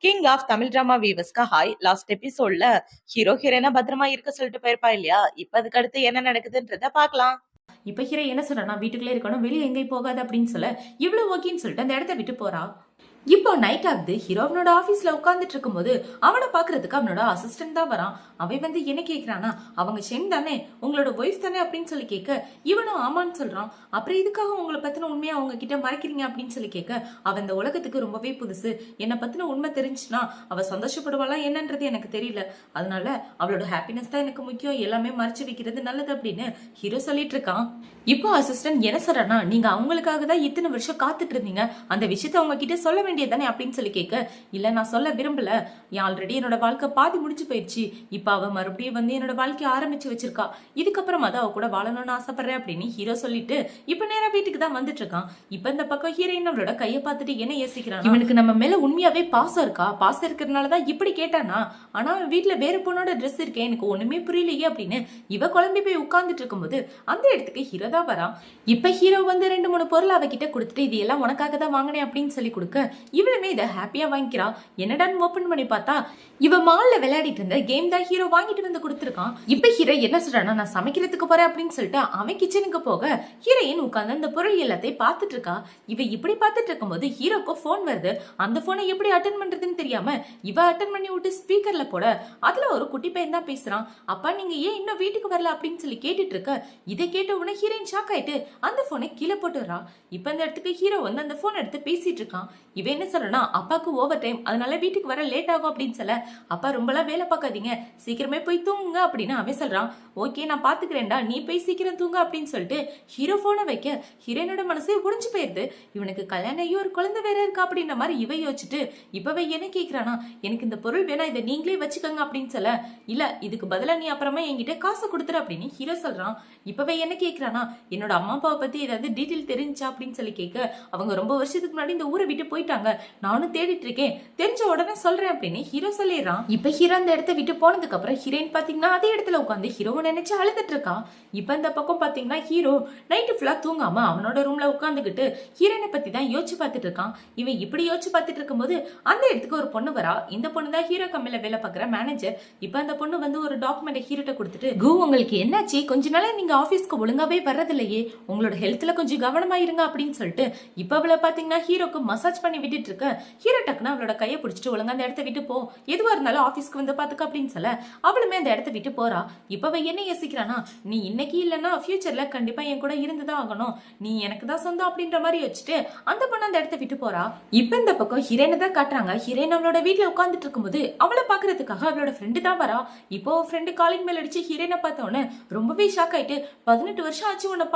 King of Tamil drama வீவர்ஸ்க்கு hi. Last எபிசோட்ல hero ஹீரோயினா பத்திரமா இருக்க சொல்லிட்டு போயிருப்பா இல்லையா? இப்ப அதுக்கு அடுத்து என்ன நடக்குதுன்றத பாக்கலாம். இப்ப ஹீரோ என்ன சொல்றானா, வீட்டுக்குள்ளே இருக்கணும், வெளியே எங்கேயும் போகாது அப்படின்னு சொல்ல இவ்வளவு ஓகேன்னு சொல்லிட்டு அந்த இடத்த விட்டு போறா. இப்போ நைட் ஆகுது. ஹீரோ அவனோட ஆபீஸ்ல உட்கார்ந்துட்டு இருக்கும்போது அவனை பாக்குறதுக்கு அவனோட அசிஸ்டன்ட் தான் வரான். அவன் வந்து என்ன கேக்குறானா, அவங்க ஷென் தானே, உங்களோட ஒய்ஃப் தானே அப்படின்னு சொல்லி கேட்க, இவனும் ஆமான்னு சொல்றான். அப்புறம் இதுக்காக உங்களை பத்தின உண்மையா அவங்க கிட்ட மறைக்கிறீங்க அப்படின்னு சொல்லி கேட்க, அவன் இந்த உலகத்துக்கு ரொம்பவே புதுசு, என்னை பத்தின உண்மை தெரிஞ்சுன்னா அவ சந்தோஷப்படுவாளா என்னன்றது எனக்கு தெரியல, அதனால அவளோட ஹாப்பினஸ் தான் எனக்கு முக்கியம், எல்லாமே மறைச்சு வைக்கிறது நல்லது அப்படின்னு ஹீரோ சொல்லிட்டு இருக்கான். இப்போ அசிஸ்டன்ட் என்ன சொல்றானா, நீங்க அவங்களுக்காக தான் இத்தனை வருஷம் காத்துட்டு இருந்தீங்க, அந்த விஷயத்த அவங்க கிட்ட சொல்ல வேண்டியதானே அப்படின்னு சொல்லி கேட்க, இல்ல நான் சொல்ல விரும்பல, ஆல்ரெடி என்னோட வாழ்க்கை பாதி முடிச்சு போயிடுச்சு, இப்ப அவ மறுபடியும் வந்து என்னோட வாழ்க்கைய ஆரம்பிச்சு வச்சிருக்கா, இதுக்கப்புறமா தான் அவ கூட வாழணும்னு ஆசைப்படுறேன் அப்படின்னு ஹீரோ சொல்லிட்டு இப்ப நேரா வீட்டுக்கு தான் வந்துட்டு இருக்கான். இப்ப இந்த பக்கம் ஹீரோயின் அவளோட கையை பார்த்துட்டு என்ன யோசிக்கிறான், இவனுக்கு நம்ம மேல உண்மையாவே பாசம் இருக்கா, பாசம் இருக்கிறதுனாலதான் இப்படி கேட்டானா, ஆனா அவன் வீட்டுல வேற பொண்ணோட ட்ரெஸ் இருக்கேன், எனக்கு ஒண்ணுமே புரியலையே அப்படின்னு இவ குழம்பி போய் உட்கார்ந்துட்டு இருக்கும்போது அந்த இடத்துக்கு ஹீரோ தான் வரான். இப்ப ஹீரோ வந்து 2-3 பொருள் அவகிட்ட கொடுத்துட்டு இது எல்லாம் உனக்காக தான் வாங்கினேன் அப்படின்னு சொல்லி கொடுக்க, இவளுமே இதை ஹாப்பியா வாங்கிக்கிறா. என்னடான்னு ஓபன் பண்ணி பார்த்தா இவ மால்ல விளையாடிட்டு இருந்த கேம் தான் ஹீரோ வாங்கிட்டு வந்து கொடுத்துருக்கான். இப்ப ஹீரோ என்ன சொல்றானா, நான் சமைக்கிறதுக்கு போறேன் அப்படின்னு சொல்லிட்டு அவன் கிச்சனுக்கு போக ஹீரோயின் உட்கார்ந்து அந்த பொருள் எல்லாத்தையும் பார்த்துட்டு இருக்கா. இவ இப்படி பார்த்துட்டு இருக்கும்போது ஹீரோக்கு போன் வருது. அந்த போனை எப்படி அட்டன் பண்றதுன்னு தெரியாம இவ அட்டன் பண்ணி விட்டு ஸ்பீக்கர்ல போட அதுல ஒரு குட்டி பையன் தான் பேசுறான். அப்பா நீங்க ஏன் இன்னும் வீட்டுக்கு வரல அப்படின்னு சொல்லி கேட்டுட்டு இருக்க. இதை கேட்ட உடனே ஹீரோயின் ஷாக் ஆயிட்டு அந்த போனை கீழே போட்டுறா. இப்ப இந்த இடத்துக்கு ஹீரோ வந்து அந்த போன் எடுத்து பேசிட்டு இருக்கான். இவ என்ன சொல்றனா, அப்பாக்கு ஓவர் டைம், அதனால வீட்டுக்கு வர லேட் ஆகும் அப்படின்னு சொல்ல, அப்பா ரொம்பலாம் வேலை பார்க்காதீங்க, சீக்கிரமே போய் தூங்குங்க அப்படின்னு அவன் சொல்றான். ஓகே நான் பாத்துக்கிறேன்டா, நீ போய் சீக்கிரம் தூங்க அப்படின்னு சொல்லிட்டு ஹீரோ போனை வைக்க ஹீரோனோட மனசே உடைஞ்சு போயிருது. இவனுக்கு கல்யாணம் ஆகி ஒரு குழந்தை வேற இருக்கா அப்படின்ற மாதிரி இவ யோசிச்சுட்டு இப்பவே என்ன கேக்குறானா, எனக்கு இந்த பொருள் வேணா, இதை நீங்களே வச்சுக்கோங்க அப்படின்னு சொல்ல, இல்ல இதுக்கு பதிலா நீ அப்புறமா என்கிட்ட காசு கொடுத்துரு அப்படின்னு ஹீரோ சொல்றான். இப்பவே என்ன கேக்குறானா, என்னோட அம்மா அப்பாவை பத்தி ஏதாவது டீட்டெயில் தெரிஞ்சா அப்படின்னு சொல்லி கேட்க, அவங்க ரொம்ப வருஷத்துக்கு முன்னாடி இந்த ஊரை விட்டு போயிட்டாங்க, நானும் தேடிட்டு இருக்கேன், தெரிஞ்ச உடனே சொல்றேன் அப்படின்னு ஹீரோ சொல்லிடுறான். இப்ப ஹீரோ அந்த இடத்த விட்டு போனதுக்கு அப்புறம் ஹீரோயின் பாத்தீங்கன்னா அதே இடத்துல உட்காந்து ஹீரோவை நினைச்சு அழுதுட்டு இருக்கான். இப்ப இந்த பக்கம் பாத்தீங்கன்னா ஹீரோ நைட்டு ஃபுல்லா தூங்காம அவனோட ரூம்ல உட்காந்துக்கிட்டு ஹீரோயினை பத்தி தான் யோசிச்சு பார்த்துட்டு இருக்கான். இவன் இப்படி யோசிச்சு பார்த்துட்டு இருக்கும்போது அந்த இடத்துக்கு ஒரு பொண்ணு வரா. இந்த பொண்ணு தான் ஹீரோ கம்பெனில வேலை பார்க்குற மேனேஜர். இப்ப அந்த பொண்ணு வந்து ஒரு டாக்குமெண்ட் ஹீரோட்ட கொடுத்துட்டு, கு உங்களுக்கு என்னாச்சு, கொஞ்ச நாளா நீங்க ஆபீஸ்க்கு ஒழுங்காவே வர்றதில்லையே, உங்களோட ஹெல்த்ல கொஞ்சம் கவனமா இருங்க அப்படின்னு சொல்லிட்டு இப்ப அவளை பாத்தீங்கன்னா ஹீரோக்கு மசாஜ் பண்ணி விட்டுட்டு இருக்க. ஹீரோ டக்குன்னு அவளோட கையை பிடிச்சிட்டு ஒழுங்கா அந்த இடத்த விட்டு போ, எதுவா இருந்தாலும் ஆபீஸ்க்கு வந்து பாத்துக்க அப்படின்னு சொல்ல அவளுமே அந்த இடத்த விட்டு போறா. இப்ப என்ன யோசிக்கிறானா, நீ இன்னைக்கு இல்லைன்னா ஃபியூச்சர்ல கண்டிப்பா என் கூட இருந்துதான் ஆகணும், நீ எனக்கு தான் சொந்தம் அப்படின்ற மாதிரி வச்சுட்டு அந்த பொண்ணு அந்த இடத்த விட்டு போறா. இப்ப இந்த பக்கம் ஹீரோனை தான் காட்டுறாங்க. ஹீரோயின் அவளோட வீட்டுல உட்காந்துட்டு இருக்கும்போது அவளை பாக்குறதுக்காக அவளோட ஃப்ரெண்டு தான் வரா. இப்போ ஃப்ரெண்டு காலிங் மேல் அடிச்சு ஹீரோனை பார்த்தோன்னு ரொம்பவே ஷாக் ஆயிட்டு, 18 வருஷம் ஆச்சு உன்னை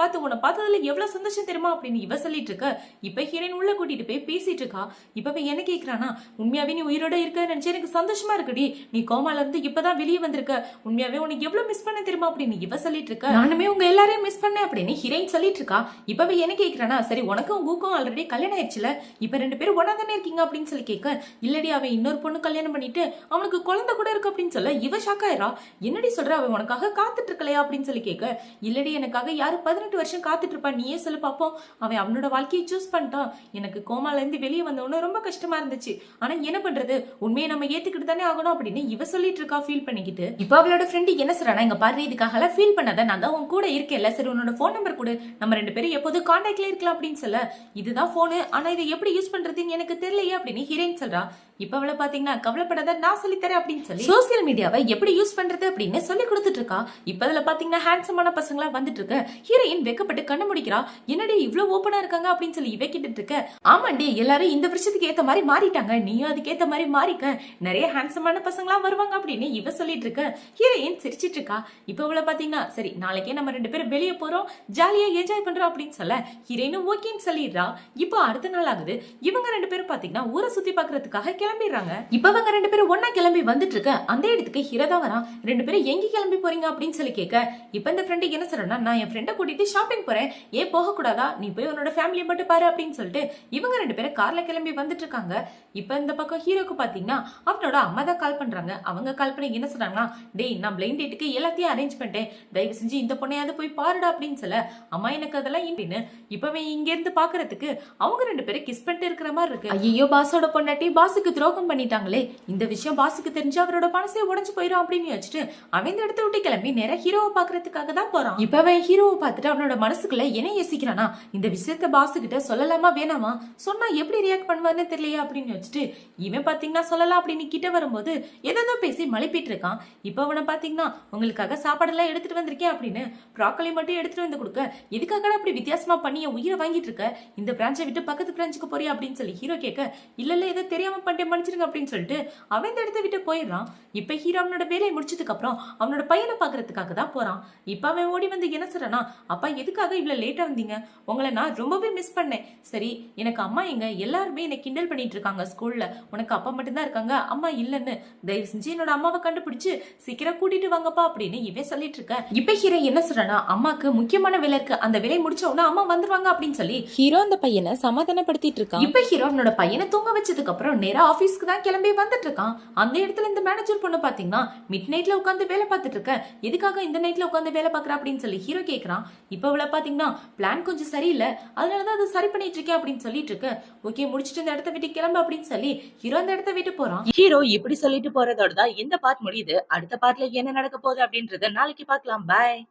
பார்த்ததுல எவ்வளவு சந்தோஷம் தெரியுமா அப்படின்னு இவ சொல்லிட்டு இருக்க. இப்ப ஹீரோயின் உள்ள கூட்டிட்டு போய் பேசிட்டு இருக்கா. இப்ப என்ன கேக்குறானா, உண்மையாவே நீ உயிரோட இருக்க நினைச்சு எனக்கு சந்தோஷமா இருக்குடி, நீ கோமால இருந்து இப்பதான் வெளியே வந்திருக்க, உண்மையாவே உனக்கு எவ்வளவு மிஸ் பண்ண தெரியுமா அப்படின்னு இவ சொல்லிட்டு இருக்க. நானுமே உங்க எல்லாரையும் மிஸ் பண்ணேன் அப்படின்னு ஹீரோயின் சொல்லிட்டு இருக்கா. இப்ப என்ன கேக்குறானா, சரி உனக்கும் உங்களுக்கும் ஆல்ரெடி கல்யாணம் ஆயிடுச்சுல, இப்ப 2 பேரும் ஒன்னா தானே இருக்கீங்க அப்படின்னு சொல்லி கேட்க, இல்லடி அவன் இன்னொரு பொண்ணு கல்யாணம் பண்ணிட்டு அவனுக்கு குழந்தை கூட இருக்கு அப்படின்னு சொல்ல இவ ஷாக் ஆயிரா. என்னடி சொல்ற, அவன் உனக்காக காத்துட்டு இருக்கலையா அப்படின்னு சொல்லி கேட்க, இல்லடி எனக்காக யாரு 18 வருஷம் காத்துட்டு இருப்பா, நீயே சொல்லு பாப்போம், அவன் அவனோட வாழ்க்கையை சூஸ் பண்ணிட்டான், எனக்கு கோமால இருந்து வெளியே வந்தவன ரொம்ப கஷ்டமா இருந்துச்சு, ஆனா என்ன பண்றது, உண்மையை நம்ம ஏத்துக்கிட்டு தானே ஆகணும் அப்படின்னு இவ சொல்லிட்டு இருக்கா ஃபீல் பண்ணிக்கிட்டு. இப்ப அவளோட ஃப்ரெண்டு என்ன சொல்றானா, இங்க பாரு இதுக்காக எல்லாம் ஃபீல் பண்ணாத, நான் தான் உன் கூட இருக்கேன்ல, சரி உன்னோட போன் நம்பர் கொடு, நம்ம 2 பேரும் எப்போது கான்டாக்ட்ல இருக்கலாம் அப்படின்னு சொல்ல, இதுதான் போனு, ஆனா இதை எப்படி யூஸ் பண்றதுன்னு எனக்கு தெரியலையே அப்படின்னு ஹீரோயின் சொல்றா. இப்ப அவளை பாத்தீங்கன்னா கவலைப்படாத நான் சொல்லி தரேன் அப்படின்னு சொல்லி சோசியல் மீடியாவை எப்படி யூஸ் பண்றது அப்படின்னு சொல்லி கொடுத்துட்டு இருக்கா. இப்ப அதுல பாத்தீங்கன்னா ஹேண்ட்ஸமான பசங்களா வந்துட்டு இருக்க. ஹீரோயின் வெக்கப்பட்டு கண்ணு முடிக்கிறா. என்னடி இவ்வளவு ஓப்பனா இருக்காங்க அப்படின்னு சொல்லி இவ கிட்டு இருக்க. ஆமாண்டி எல்லாரும் இந்த வருஷத்துக்கு ஏத்த மாதிரி மாறிட்டாங்க, நீயும் அதுக்கேத்த மாதிரி மாறிக்க, நிறைய ஹேண்ட்ஸமான பசங்களா வருவாங்க அப்படின்னு இவ சொல்லிட்டு இருக்க. ஹீரோயின் சிரிச்சிட்டு இருக்கா. இப்ப அவளை பாத்தீங்கன்னா சரி நாளைக்கே நம்ம 2 பேரும் வெளியே போறோம், ஜாலியா என்ஜாய் பண்றோம் அப்படின்னு சொல்ல ஹீரோயினும் ஓகேன்னு சொல்லிடுறா. இப்போ அடுத்த நாள் ஆகுது. இவங்க 2 பேரும் பாத்தீங்கன்னா ஊரை சுத்தி பாக்குறதுக்காக கிளம்பிடுறாங்க. இப்ப அவங்க 2 பேரும் ஒன்னா கிளம்பி வந்துட்டு இருக்க. அந்த இடத்துக்கு ஹீரோ தான் வரா. 2 பேரும் எங்க கிளம்பி போறீங்க அப்படின்னு சொல்லி கேட்க, இப்ப இந்த ஃப்ரெண்டு என்ன சொல்றா, நான் என் ஃப்ரெண்டை கூட்டிட்டு ஷாப்பிங் போறேன், ஏன் போக கூடாதா, நீ போய் உன்னோட ஃபேமிலியை மட்டும் பாரு அப்படின்னு சொல்லிட்டு இவங்க 2 பேரும் கார்ல கிளம்பி வந்துட்டு இருக்காங்க. இப்ப இந்த பக்கம் ஹீரோக்கு பாத்தீங்கன்னா அவனோட அம்மா தான் கால் பண்றாங்க. அவங்க கால் பண்ணி என்ன சொல்றாங்கன்னா, டேய் நான் பிளைண்ட் டேட்டுக்கு எல்லாத்தையும் அரேஞ்ச் பண்ணிட்டேன், தயவு செஞ்சு இந்த பொண்ணையாவது போய் பாருடா அப்படின்னு சொல்ல, அம்மா எனக்கு அதெல்லாம் இன்னு இப்பவே இங்க இருந்து பாக்குறதுக்கு அவங்க 2 பேரும் கிஸ் பண்ணிட்டு இருக்கிற மாதிரி இருக்கு. ஐயோ பாஸோட பொண்டாட்டி பாஸுக்கு துரோகம் பண்ணிட்டாங்களே, இந்த விஷயம் பாஸுக்கு தெரிஞ்சு அவரோட மனசே உடைஞ்சு போயிடும் அப்படின்னு யோசிச்சுட்டு அவன் இந்த இடத்த விட்டு கிளம்பி நேரா ஹீரோவை பாக்குறதுக்காக தான் போறான். இப்ப அவன் ஹீரோவை பார்த்துட்டு அவனோட மனசுக்குள்ள என்ன யோசிக்கிறானா, இந்த விஷயத்த பாஸ் கிட்ட சொல்லலாமா வேணாமா, சொன்னா எப்படி ரியாக்ட் பண்ணுவான்னு தெரியலையா அப்படின்னு யோசிச்சுட்டு இவன் பாத்தீங்கன்னா சொல்லலாம் அப்படின்னு கிட்ட வரும்போது ஏதோ பேசி மழுப்பிட்டு இருக்கான். இப்ப அவனை பாத்தீங்கன்னா உங்களுக்காக சாப்பாடெல்லாம் எடுத்துட்டு வந்திருக்கேன் அப்படின்னு ப்ராக்கலி மட்டும் எடுத்துட்டு வந்து கொடுக்க, எதுக்காக அப்படி வித்தியாசமா பண்ணி என் உயிரை வாங்கிட்டு இருக்க, இந்த பிரான்ச்சை விட்டு பக்கத்து பிரான்ச்சுக்கு போறியா அப்படின்னு சொல்லி ஹீரோ கேட்க, இல்ல ஏதோ தெரியாம பண்ணிட்டு மன்னிச்சிருங்க அப்படின்னு சொல்லிட்டு அவன் இந்த இடத்த விட்டு போயிடுறான். இப்ப ஹீரோ அவனோட வேலையை முடிச்சதுக்கு அப்புறம் அவனோட பையனை பாக்குறதுக்காக தான் போறான். இப்ப அவன் ஓடி வந்து என்ன சொல்றானா, அப்பா எதுக்காக இவ்வளவு லேட்டா வந்தீங்க, உங்களை நான் ரொம்பவே மிஸ் பண்ணேன். சரி எனக்கு அம்மா எங்க, எல்லாருமே என்னை கிண்டல் பண்ணிட்டு இருக்காங்க ஸ்கூல்ல, உனக்கு அப்பா மட்டும்தான் இருக்காங்க அம்மா இல்லன்னு, தயவு செஞ்சு என்னோட அம்மாவை கண்டுபிடிச்சு சீக்கிரம் கூட்டிட்டு வாங்கப்பா அப்படின்னு இவன் சொல்லிட்டு இருக்க. இப்ப ஹீரோ என்ன சொல்றானா, அம்மாக்கு முக்கியமான வேலை இருக்கு, அந்த வேலையை முடிச்ச உடனே அம்மா வந்துருவாங்க அப்படின்னு சொல்லி ஹீரோ அந்த பையனை சமாதானப்படுத்திட்டு இருக்கான். இப்ப ஹீரோ அவனோட பையனை தூங்க வச்சதுக்கு அப்புறம் நேரா ஆபீஸ்க்கு தான் கிளம்பி வந்துட்டு இருக்கான். அந்த இடத்துல இந்த மேனேஜர் பொண்ணு பாத்தீங்கன்னா மிட் நைட்ல உட்காந்து வேலை பார்த்துட்டு இருக்க, எதுக்காக இந்த நைட்ல உட்காந்து வேலை பாக்குற அப்படின்னு சொல்லி ஹீரோ கேக்குறான். இப்ப அவளை பாத்தீங்கன்னா பிளான் கொஞ்சம் சரியில்லை, அதனாலதான் அதை சரி பண்ணிட்டு இருக்கேன் அப்படின்னு சொல்லிட்டு இருக்கு. ஓகே முடிச்சிட்டு இந்த இடத்த விட்டு கிளம்பு அப்படின்னு சொல்லி ஹீரோ அந்த இடத்த விட்டு போறான். ஹீரோ இப்படி சொல்லிட்டு போறதோட தான் இந்த பார்ட் முடியுது. அடுத்த பார்ட்ல என்ன நடக்க போகுது அப்படின்றத நாளைக்கு பார்க்கலாம். பாய்.